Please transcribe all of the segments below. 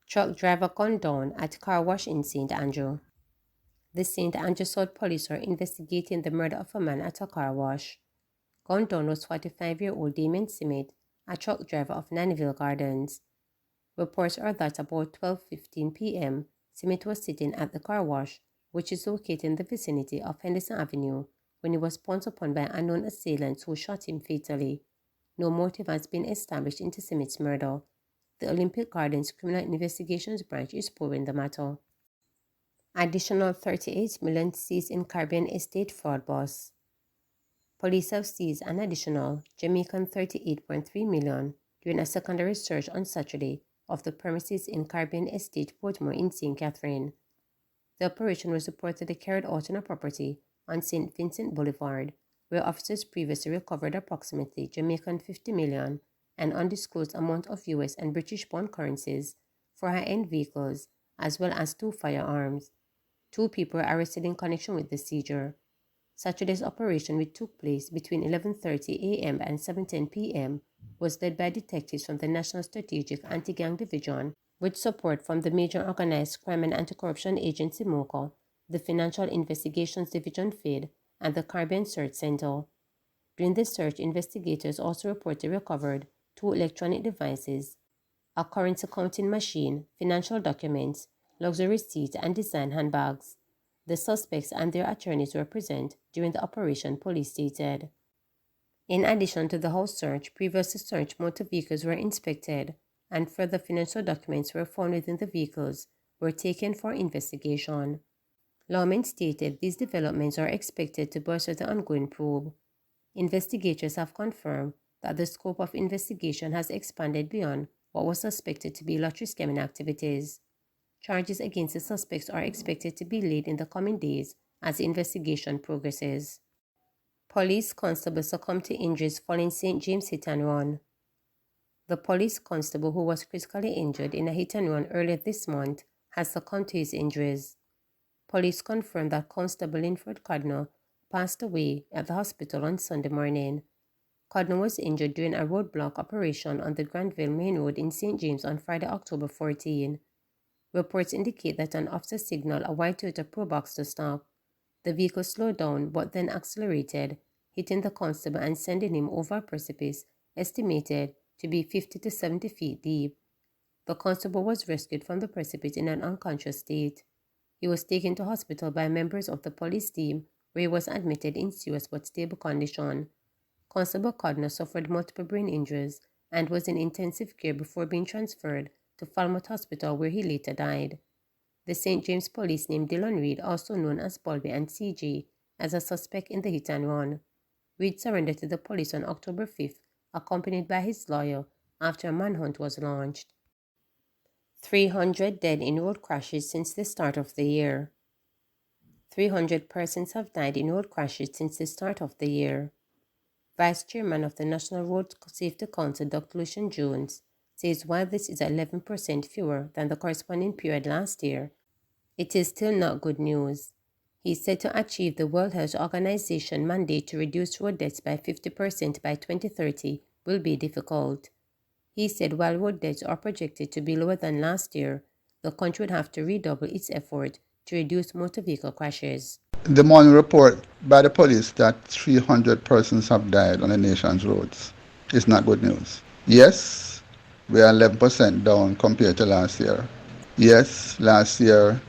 Truck driver gunned down at car wash in St. Andrew. The St. Andrew South police are investigating the murder of a man at a car wash. Gunned down was 45-year-old Damien Simmet, a truck driver of Nannyville Gardens. Reports are that about 12:15 p.m., Simmet was sitting at the car wash, which is located in the vicinity of Henderson Avenue, when he was pounced upon by unknown assailants who shot him fatally. No motive has been established into Simmet's murder. The Olympic Gardens Criminal Investigations Branch is probing the matter. Additional $38 million seized in Caribbean estate fraud bust. Police have seized an additional Jamaican $38.3 million during a secondary search on Saturday of the premises in Caribbean Estate Portmore in St. Catherine. The operation was reportedly carried out on a property on St. Vincent Boulevard, where officers previously recovered approximately Jamaican $50 million an undisclosed amount of US and British pound currencies for high-end vehicles, as well as 2 firearms. 2 people were arrested in connection with the seizure. Saturday's operation, which took place between 11:30 a.m. and 7:10 p.m., was led by detectives from the National Strategic Anti-Gang Division, with support from the Major Organized Crime and Anti-Corruption Agency MOCA, the Financial Investigations Division FID, and the Caribbean Search Center. During the search, investigators also reportedly recovered 2 electronic devices, a currency counting machine, financial documents, luxury receipts, and design handbags. The suspects and their attorneys were present during the operation, police stated. In addition to the house search, previously searched motor vehicles were inspected, and further financial documents were found within the vehicles were taken for investigation. Lawmen stated these developments are expected to bolster the ongoing probe. Investigators have confirmed that the scope of investigation has expanded beyond what was suspected to be lottery scamming activities. Charges against the suspects are expected to be laid in the coming days as the investigation progresses. Police constable succumbed to injuries following St. James hit and run. The police constable who was critically injured in a hit and run earlier this month has succumbed to his injuries. Police confirmed that Constable Linford Cardinal passed away at the hospital on Sunday morning. Cardinal was injured during a roadblock operation on the Granville Main Road in St. James on Friday, October 14. Reports indicate that an officer signaled a white Toyota Probox to stop. The vehicle slowed down but then accelerated, hitting the constable and sending him over a precipice estimated to be 50 to 70 feet deep. The constable was rescued from the precipice in an unconscious state. He was taken to hospital by members of the police team, where he was admitted in serious but stable condition. Constable Cardinal suffered multiple brain injuries and was in intensive care before being transferred to Falmouth Hospital, where he later died. The St. James police named Dylan Reed, also known as Bulby and CJ, as a suspect in the hit and run. Reed surrendered to the police on October 5th, accompanied by his lawyer, after a manhunt was launched. 300 dead in road crashes since the start of the year. 300 persons have died in road crashes since the start of the year. Vice Chairman of the National Road Safety Council, Dr. Lucian Jones, says while this is 11% fewer than the corresponding period last year, it is still not good news. He said to achieve the World Health Organization mandate to reduce road deaths by 50% by 2030 will be difficult. He said while road deaths are projected to be lower than last year, the country would have to redouble its effort to reduce motor vehicle crashes. The morning report by the police that 300 persons have died on the nation's roads is not good news. Yes, we are 11% down compared to last year. Yes, last year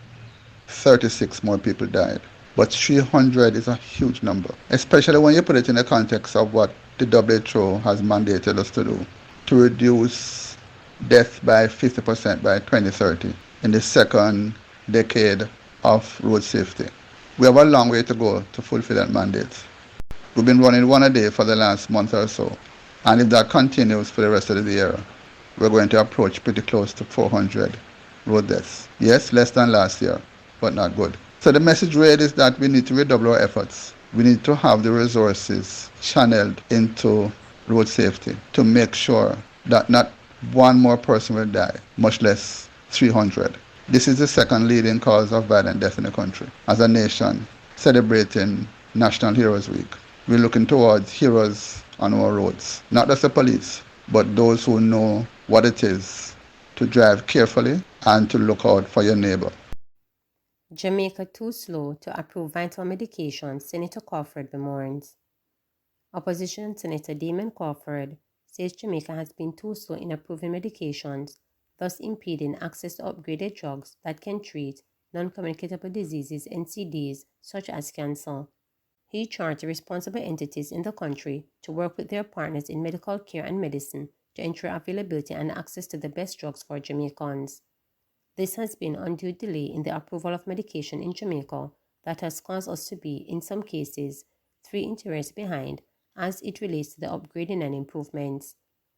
36 more people died. But 300 is a huge number, especially when you put it in the context of what the WHO has mandated us to do, to reduce death by 50% by 2030 in the second decade of road safety. We have a long way to go to fulfill that mandate. We've been running one a day for the last month or so, and if that continues for the rest of the year, we're going to approach pretty close to 400 road deaths. Yes, less than last year, but not good. So the message read is that we need to redouble our efforts. We need to have the resources channeled into road safety to make sure that not one more person will die, much less 300. This is the second leading cause of violent death in the country. As a nation celebrating National Heroes Week. We're looking towards heroes on our roads, not just the police, but those who know what it is to drive carefully and to look out for your neighbor. Jamaica too slow to approve vital medication, Senator Crawford bemoans. Opposition Senator Damon Crawford says Jamaica has been too slow in approving medications, thus impeding access to upgraded drugs that can treat non-communicable diseases NCDs such as cancer. He charged responsible entities in the country to work with their partners in medical care and medicine to ensure availability and access to the best drugs for Jamaicans. This has been undue delay in the approval of medication in Jamaica that has caused us to be, in some cases, 3 years behind as it relates to the upgrading and improvements.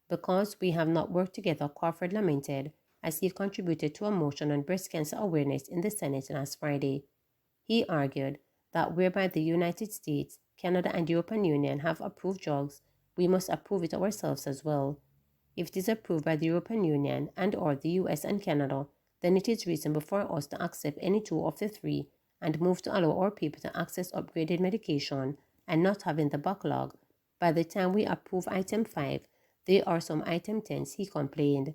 Because we have not worked together, Crawford lamented as he contributed to a motion on breast cancer awareness in the Senate last Friday. He argued that whereby the United States, Canada, and the European Union have approved drugs, we must approve it ourselves as well. If it is approved by the European Union and or the US and Canada, then it is reasonable for us to accept any two of the three and move to allow our people to access upgraded medication and not having the backlog. By the time we approve item 5, there are some item 10s, he complained.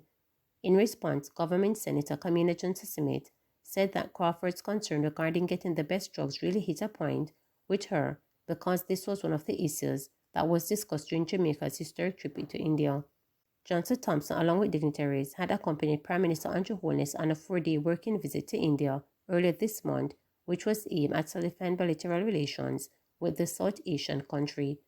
In response, Government Senator Kamina Johnson-Smith said that Crawford's concern regarding getting the best drugs really hit a point with her because this was one of the issues that was discussed during Jamaica's historic trip into India. Johnson Thompson, along with dignitaries, had accompanied Prime Minister Andrew Holness on a 4-day working visit to India earlier this month, which was aimed at solidifying bilateral relations with the South Asian country.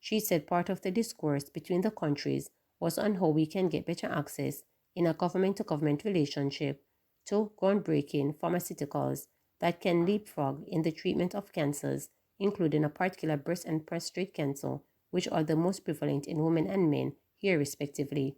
She said part of the discourse between the countries was on how we can get better access in a government-to-government relationship to groundbreaking pharmaceuticals that can leapfrog in the treatment of cancers, including a particular breast and prostate cancer, which are the most prevalent in women and men here respectively.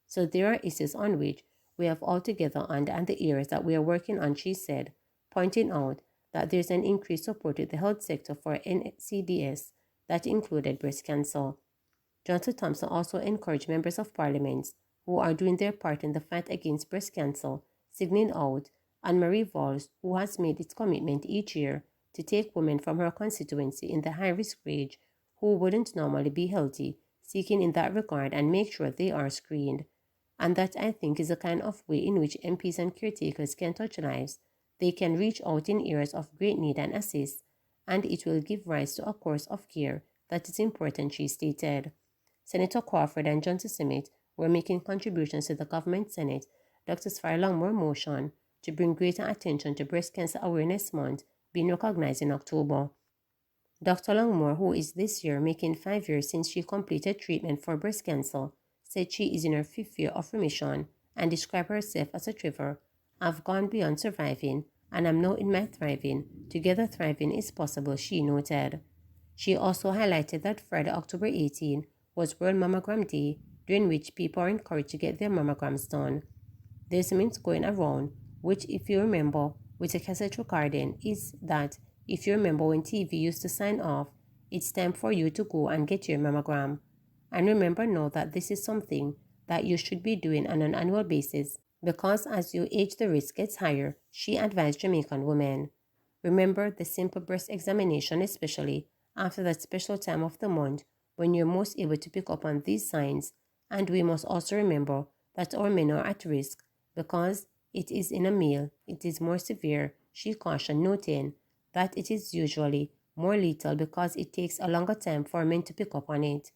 So there are issues on which we have altogether and the areas that we are working on, she said, pointing out that there's an increased support in the health sector for NCDs that included breast cancer. Johnson Thompson also encouraged members of parliament who are doing their part in the fight against breast cancer, signaling out Anne-Marie Valls, who has made its commitment each year to take women from her constituency in the high-risk range who wouldn't normally be healthy, seeking in that regard and make sure they are screened. And that, I think, is a kind of way in which MPs and caretakers can touch lives. They can reach out in areas of great need and assist, and it will give rise to a course of care that is important, she stated. Senator Crawford and Johnson Smith were making contributions to the Government Senate, Dr. Sfire Longmore motion to bring greater attention to Breast Cancer Awareness Month being recognized in October. Dr. Longmore, who is this year making 5 years since she completed treatment for breast cancer, said she is in her 5th year of remission and described herself as a thriver. I've gone beyond surviving and I'm now in my thriving. Together thriving is possible, she noted. She also highlighted that Friday, October 18, was World Mammogram Day, during which people are encouraged to get their mammograms done. There's a meme going around, which, if you remember, with a cassette recording, is that if you remember when TV used to sign off, it's time for you to go and get your mammogram. And remember now that this is something that you should be doing on an annual basis because as you age the risk gets higher, she advised Jamaican women. Remember the simple breast examination, especially after that special time of the month when you're most able to pick up on these signs. And we must also remember that our men are at risk because it is in a male, it is more severe, she cautioned, noting that it is usually more lethal because it takes a longer time for men to pick up on it.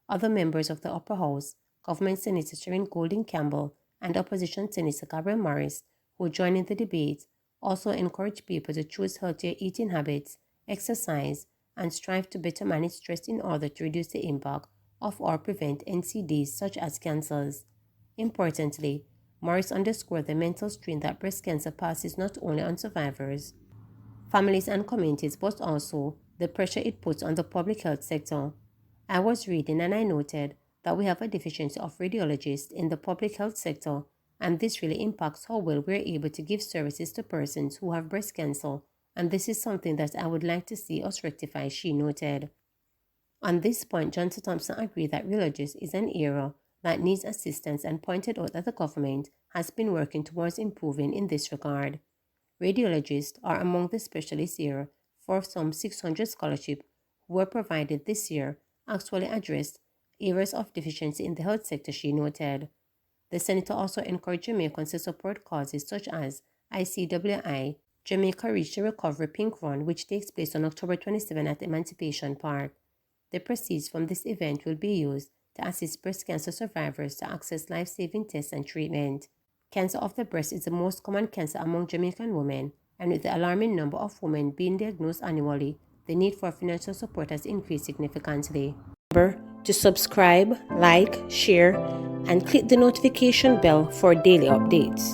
Other members of the upper house, Government Senator Sharon Golding Campbell and Opposition Senator Gabriel Morris, who joined in the debate, also encouraged people to choose healthier eating habits, exercise, and strive to better manage stress in order to reduce the impact of or prevent NCDs such as cancers. Importantly, Morris underscored the mental strain that breast cancer passes not only on survivors, families and communities, but also the pressure it puts on the public health sector. I was reading and I noted that we have a deficiency of radiologists in the public health sector, and this really impacts how well we're able to give services to persons who have breast cancer, and this is something that I would like to see us rectify, she noted. On this point, Johnson Thompson agreed that radiologists is an area that needs assistance and pointed out that the government has been working towards improving in this regard. Radiologists are among the specialists here for some 600 scholarships were provided this year actually addressed areas of deficiency in the health sector, she noted. The senator also encouraged Jamaicans to support causes such as ICWI, Jamaica Reach the Recovery Pink Run, which takes place on October 27 at Emancipation Park. The proceeds from this event will be used to assist breast cancer survivors to access life-saving tests and treatment. Cancer of the breast is the most common cancer among Jamaican women, and with the alarming number of women being diagnosed annually, the need for financial support has increased significantly. Remember to subscribe, like, share, and click the notification bell for daily updates.